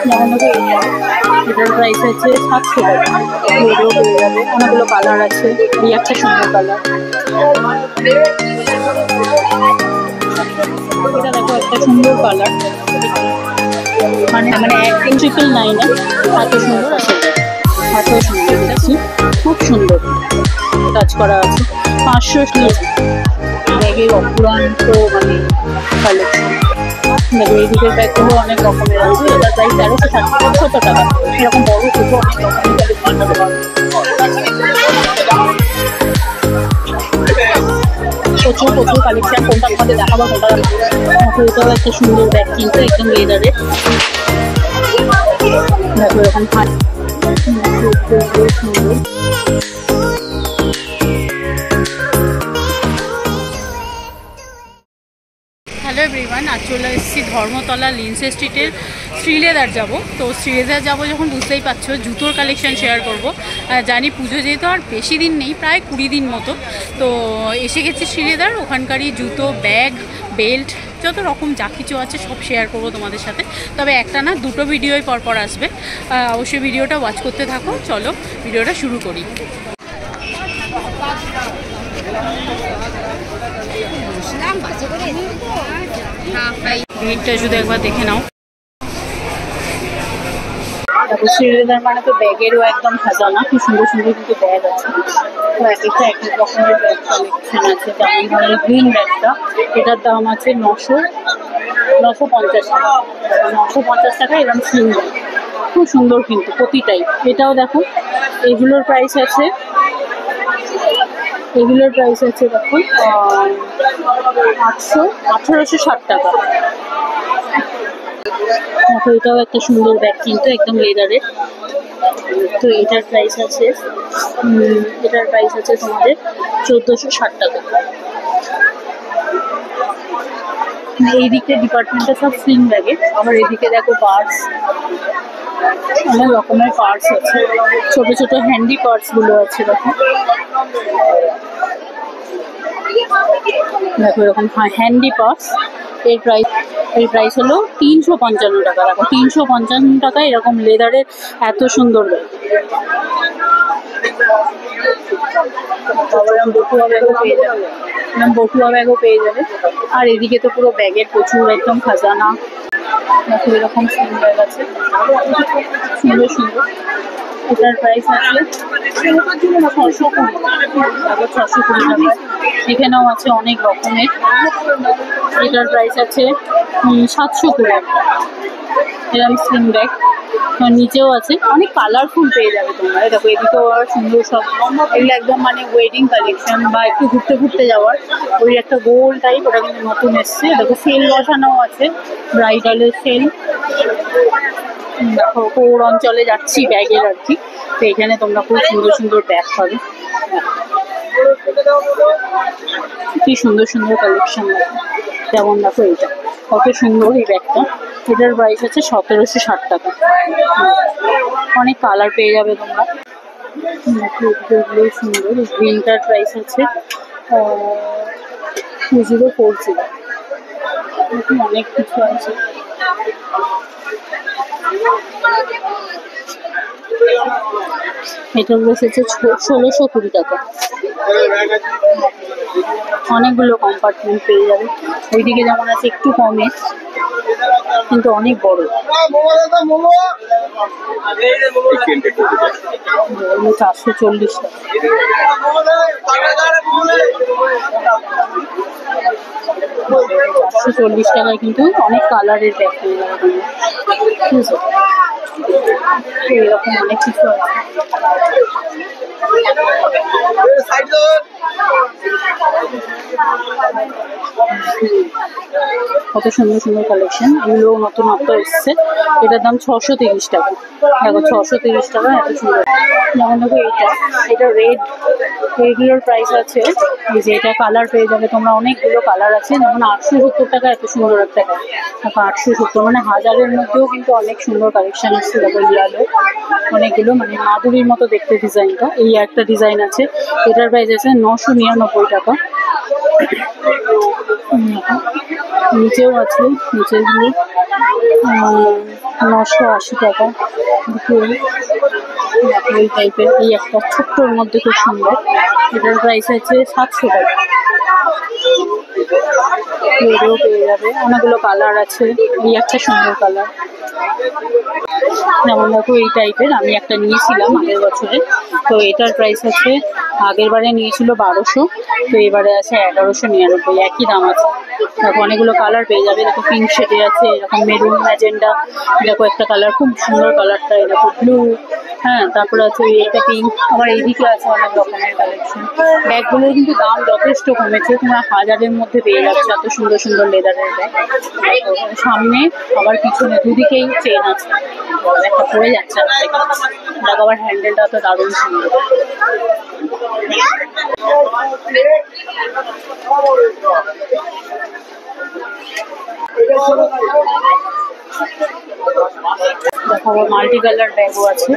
যেমন দেখো এটার প্রাইস আছে 700 টাকা। এটাও পেয়ে যাবে, অনেকগুলো কালার আছে, এই একটা সুন্দর কালার। এটা দেখো একটা সুন্দর কালার, মানে মানে একদম 999 এত সুন্দর আছে, এত সুন্দর দেখছি, খুব সুন্দর কাজ করা আছে। 500 ব্যাগের অপুরান্ত মানে কালেকশন। দেখো এই দিকের ব্যাগগুলো অনেক রকমের আছে, এটার প্রাইস 1370 টাকা। এরকম বড় ছোটো অনেক রকমের কালেকশন হতে পারে। প্রচুর প্রচুর কালেকশন, কোনটা তোমাদের দেখাবো কোনটা দেখো। এটাও একটা সুন্দর ব্যাগ, কিন্তু একদম লেদারের। দেখো এরকম সুন্দর। হ্যালো এভরিওয়ান, আজ চলে এসেছি ধর্মতলা লিন্সে স্ট্রিটের শ্রীলেদার যাব। তো শ্রীলেদার যাবো যখন বুঝতেই পারছো, জুতোর কালেকশন শেয়ার করব। জানি পুজো যেহেতু আর বেশি দিন নেই, প্রায় 20 দিন মতো, তো এসে গেছি শ্রীলেদার। ওখানকারই জুতো, ব্যাগ, বেল্ট, যত রকম যা কিছু আছে সব শেয়ার করব তোমাদের সাথে। তবে একটা না, দুটো ভিডিওই পরপর আসবে, অবশ্যই ভিডিওটা ওয়াচ করতে থাকো। চলো ভিডিওটা শুরু করি। ভিড়টা শুধু একবার দেখে নাও। দেখো শ্রীলেদার মানে তো ব্যাগেরও একদম খাজানা, খুব সুন্দর সুন্দর কিন্তু ব্যাগ আছে। তো এক একটা এক এক রকমের ব্যাগ কালেকশন আছে। যেমন ধরো গ্রিন ব্যাগটা, এটার দাম আছে 950 টাকা। 950 টাকা এরকম স্লিম ব্যাগ, খুব সুন্দর কিন্তু প্রতিটাই। এটাও দেখো, এগুলোর প্রাইস আছে দেখো 1860 টাকা। দেখো এটাও একটা সুন্দর ব্যাগ, কিন্তু একদম লেদারের। তো এটার প্রাইস আছে তোমাদের 1460 টাকা। এই দিকে ডিপার্টমেন্টটা সব স্লিং ব্যাগে। আবার এদিকে দেখো পার্স, অনেক রকমের পার্স আছে, ছোট ছোট হ্যান্ডি পার্স গুলো আছে। দেখো এরকম হ্যান্ডি পার্স, এর প্রাইস হলো 355 টাকা। দেখো 355 টাকা এরকম লেদারের এত সুন্দর ব্যাগ। বটুয়া ব্যাগও পেয়ে যাবে। আর এদিকে তো পুরো ব্যাগের প্রচুর একদম খাজানা। দেখো এরকম স্লিং ব্যাগ আছে, সুন্দর সুন্দর। এটার প্রাইস আছে 620 টাকা। এখানেও আছে অনেক রকমের। এটার প্রাইস আছে 720 এরকম স্লিং ব্যাগ। নিচেও আছে, অনেক কালারফুল পেয়ে যাবে তোমরা। দেখো এদিকেও সুন্দর সব, এগুলো একদম মানে ওয়েডিং কালেকশন বা একটু ঘুরতে ঘুরতে যাওয়ার ওই একটা গোল টাইপ, ওটা কিন্তু নতুন এসছে। দেখো সেল বসানোও আছে, ব্রাইডালের সেল। দেখো কোর অঞ্চলে যাচ্ছি ব্যাগের আর কি, তো এখানে তোমরা খুব সুন্দর সুন্দর ব্যাগ পাবে। কি সুন্দর সুন্দর কালেকশন আছে। যেমন দেখো এটা কত সুন্দর এই ব্যাগটা, এটার প্রাইস আছে 1760 টাকা। অনেক কালার পেয়ে যাবে তোমরা। সুন্দর গ্রিনটার প্রাইস আছে 2040। অনেক কিছু আছে। এটা বসেছে 1620 টাকা। অনেকগুলো কম্পার্টমেন্ট পেয়ে যাবে। ওইদিকে যেমন আছে একটু কমে, কিন্তু অনেক বড়। 440 টাকা। 440 টাকায় কিন্তু অনেক কালারের ব্যাগ পেয়ে যাবে। ঠিক আছে, এরকম অনেক কিছু আছে। কত সুন্দর সুন্দর কালেকশন, এগুলো নতুনত্ব এসছে। এটার দাম 630 টাকা। দেখো 630 টাকা, এত সুন্দর। যেমন দেখো এটা রেড, এগুলোর প্রাইস আছে, এই যে এটা কালার পেয়ে যাবে তোমরা, অনেকগুলো কালার আছে। যেমন 870 টাকা, এত সুন্দর একটা। দেখো 870, মানে 1000-এর মধ্যেও কিন্তু অনেক সুন্দর কালেকশন এসছে। দেখো ইয়ালো অনেকগুলো, মানে মাধুরীর মতো দেখতে ডিজাইনটা। এই একটা ডিজাইন আছে, এটার প্রাইস আছে 999 টাকা। নিচেও আছে, নিচেগুলো 980 টাকা। এই টাইপের এই একটা ছোট্টর মধ্যে খুব সুন্দর, এটার প্রাইস আছে 700 টাকা। এরও পেয়ে যাবে, অনেকগুলো কালার আছে, এই একটা সুন্দর কালার। যেমন দেখো এই টাইপের আমি একটা নিয়েছিলাম আগের বছরে, তো এটার প্রাইস আছে, আগের বারে নিয়েছিল 1200, তো এবারে আছে 1199, একই দাম আছে। দেখো অনেকগুলো কালার পেয়ে যাবে, দেখো পিঙ্ক শেডে আছে, এরকম মেরুন ম্যাজেন্ডা, দেখো একটা কালার খুব সুন্দর কালারটা, এরকম ব্লু, হ্যাঁ তারপরে আছে এটা পিঙ্ক। আবার এইদিকে আছে অনেক রকমের কালেকশন। ব্যাগগুলোর কিন্তু দাম যথেষ্ট কমেছে, তোমরা 1000-এর মধ্যে পেয়ে যাচ্ছে এত সুন্দর সুন্দর লেদারের ব্যাগ। সামনে আবার পিছনে দুদিকেই চেন আছে, একটা পড়ে যাচ্ছে, দেখো আবার হ্যান্ডেলটা তো দারুণ সুন্দর। দেখো আবার মাল্টি কালার ব্যাগও আছে,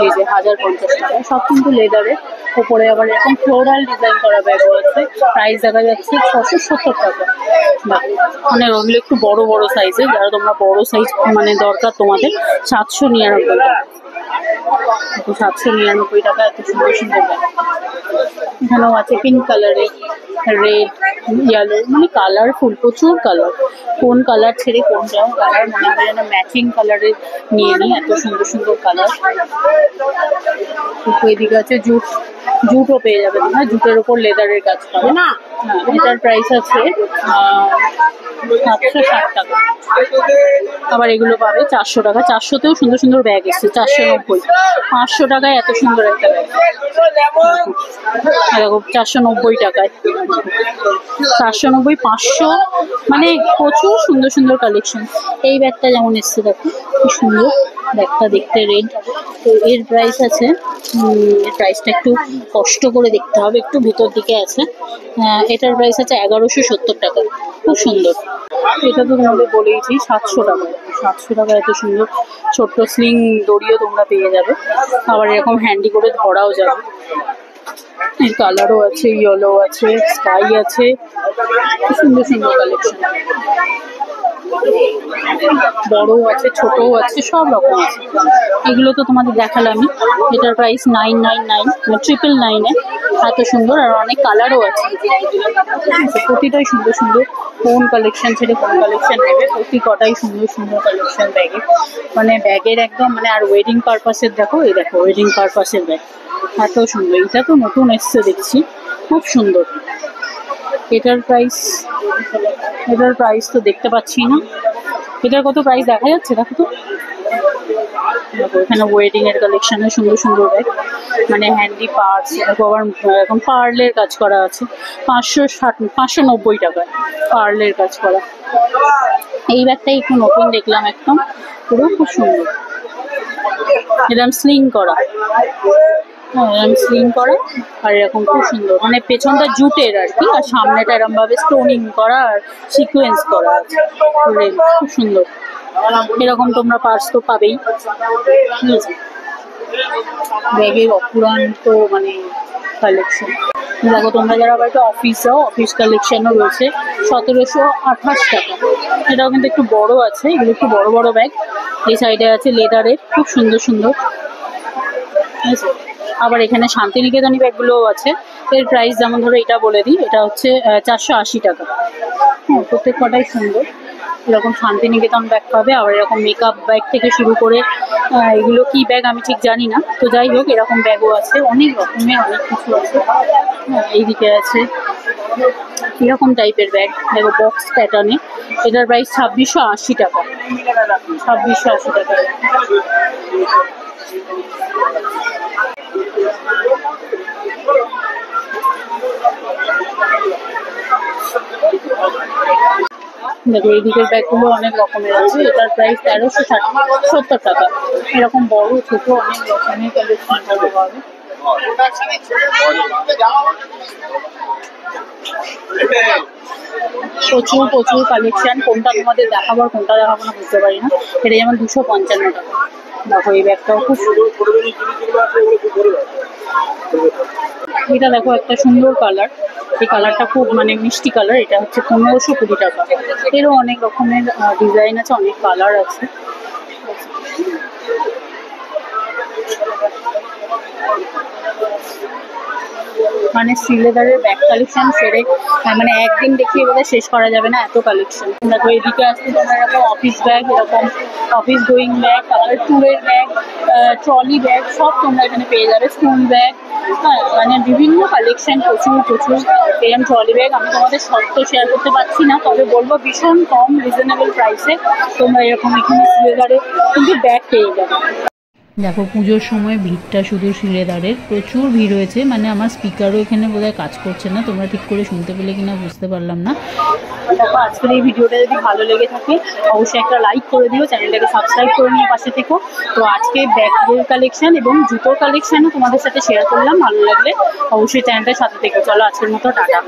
এই যে 1050 টাকা, সব কিন্তু লেদারের। উপরে আবার এরকম ফ্লোরাল ডিজাইন করা ব্যাগও আছে, প্রাইস দেখা যাচ্ছে 670 টাকা। মানে ওগুলো একটু বড় বড় সাইজের, যারা তোমরা বড় সাইজ মানে দরকার তোমাদের, 799 টাকা। 799 টাকা, এত সুন্দর সুন্দর ব্যাগ। এখানেও আছে পিঙ্ক কালারের, রেড, ইয়েলো, মানে কালারফুল, প্রচুর কালার। কোন কালার ছেড়ে কোন কালার মনে হয় যেন ম্যাচিং কালারের নিয়ে নিই, এত সুন্দর সুন্দর কালার। এদিকে আছে জুট, জুটও পেয়ে যাবে তোমরা, জুটের ওপর লেদারের কাজ পাবে না। হ্যাঁ, এটার প্রাইস আছে 760 টাকা। আবার এগুলো পাবে 400 টাকা, 400-তেও সুন্দর সুন্দর ব্যাগ এসছে, 490, 500 টাকায় এত সুন্দর একটা ব্যাগ। দেখো 490 টাকায়, 490, 500, মানে প্রচুর সুন্দর সুন্দর কালেকশন। এই ব্যাগটা যেমন এসছে দেখো কি সুন্দর ব্যাগটা দেখতে, রেড, তো এর প্রাইস আছে, এর প্রাইসটা একটু কষ্ট করে দেখতে হবে, একটু ভিতর দিকে আছে। এটার প্রাইস আছে 1170 টাকা, খুব সুন্দর। এটা তো তোমাদের বলেইছি 700 টাকা, 700 টাকা এত সুন্দর ছোট্ট স্লিং দড়িও তোমরা পেয়ে যাবে, আবার এরকম হ্যান্ডি করে ধরাও যাবে। এই কালারও আছে, ইয়েলো আছে, স্কাই আছে, সুন্দর সুন্দর কালেকশন। বড়ও আছে, ছোটও আছে, সব রকম আছে। এগুলো তো তোমাদের দেখালামই, এটার প্রাইস 999, 999-এ, এত সুন্দর। আর অনেক কালারও আছে, প্রতিটাই সুন্দর সুন্দর। কোন কালেকশন ছেড়ে কোন কালেকশন নেবে, প্রতি কটাই সুন্দর সুন্দর কালেকশন ব্যাগে, মানে ব্যাগের একদম মানে। আর ওয়েডিং পারপাসের দেখো, এই দেখো ওয়েডিং পারপাসের ব্যাগ এত সুন্দর, এটা তো নতুন এসছে দেখছি, খুব সুন্দর। এটার প্রাইস তো দেখতে পাচ্ছি না, এটার কত প্রাইস দেখা যাচ্ছে দেখো তো। এখানে ওয়েডিং এর কালেকশনে সুন্দর সুন্দর ব্যাগ, মানে হ্যান্ডি পার্টস, দেখো আবার এখন পার্লের কাজ করা আছে, 590 টাকায় পার্লের কাজ করা। এই ব্যাগটাই একটু নতুন দেখলাম, একদম পুরো খুব সুন্দর, এরকম স্লিং করা, এরকম স্লিং করা, আর এরকম খুব সুন্দর, মানে পেছনটা জুটের আর কি, আর সামনেটা এরকম ভাবে স্টোনিং করা আর সিকোয়েন্স করা আছে, খুব সুন্দর। এরকম তোমরা পার্স তো পাবেই, ব্যাগের অপুরান্ত মানে কালেকশন। দেখো তোমরা যারা আবার একটা অফিস যাও, অফিস কালেকশনও রয়েছে, 1728 টাকা। এটাও কিন্তু একটু বড় আছে, এগুলো একটু বড় বড় ব্যাগ। এই সাইডে আছে লেদারের, খুব সুন্দর সুন্দর। আবার এখানে শান্তিনিকেতনী ব্যাগগুলোও আছে, এর প্রাইস যেমন ধরো এটা বলে দিই, এটা হচ্ছে 480 টাকা। হ্যাঁ, প্রত্যেক কটাই সুন্দর। এরকম শান্তিনিকেতন ব্যাগ পাবে, আবার এরকম মেকআপ ব্যাগ থেকে শুরু করে, এগুলো কি ব্যাগ আমি ঠিক জানি না, তো যাই হোক এরকম ব্যাগও আছে, অনেক রকমের অনেক কিছু আছে। হ্যাঁ, এইদিকে আছে এরকম টাইপের ব্যাগ, দেখো বক্স প্যাটার্নে, এটার প্রাইস 2680 টাকা, 2680 টাকা। দেখো এই দিকের ব্যাগগুলো অনেক রকমের আছে, এটার প্রাইস 1370 টাকা। এরকম বড় ছোট অনেক রকমের কালেকশন করা হবে। প্রচুর প্রচুর কালেকশন, কোনটা তোমাদের দেখাবো আর কোনটা দেখাবো না বুঝতে পারি না। এটা যেমন 255 টাকা। দেখো এই ব্যাগটাও খুব, এটা দেখো একটা সুন্দর কালার, এই কালারটা খুব মানে মিষ্টি কালার, এটা হচ্ছে 1520 টাকা। এরও অনেক রকমের ডিজাইন আছে, অনেক কালার আছে। মানে শ্রীলেদারের ব্যাগ কালেকশন সেরে মানে একদিন দেখিয়ে বোধহয় শেষ করা যাবে না, এত কালেকশন। দেখো এদিকে আসতে তোমরা এরকম অফিস ব্যাগ, এরকম অফিস গোয়িং ব্যাগ, তারপরে ট্যুরের ব্যাগ, ট্রলি ব্যাগ সব তোমরা এখানে পেয়ে যাবে। স্কুল ব্যাগ, হ্যাঁ মানে বিভিন্ন কালেকশন, প্রচুর প্রচুর এরকম ট্রলি ব্যাগ। আমি তোমাদের সব তো শেয়ার করতে পারছি না, তবে বলবো ভীষণ কম রিজনেবল প্রাইসে তোমরা এরকম এখানে শ্রীলেদারে কিন্তু ব্যাগ পেয়ে যাবে। দেখো পুজোর সময় ভিড়টা শুধু শ্রীলেদারের, প্রচুর ভিড় হয়েছে। মানে আমার স্পিকারও এখানে বোধহয় কাজ করছে না, তোমরা ঠিক করে শুনতে পেলে কিনা বুঝতে পারলাম না। দেখো আজকের এই ভিডিওটা যদি ভালো লেগে থাকে অবশ্যই একটা লাইক করে দিও, চ্যানেলটাকে সাবস্ক্রাইব করে নিয়ে পাশে থেকো। তো আজকে ব্যাগের কালেকশন এবং জুতোর কালেকশনও তোমাদের সাথে শেয়ার করলাম, ভালো লাগলে অবশ্যই চ্যানেলটার সাথে থেকো। চলো আজকের মতো টাটা।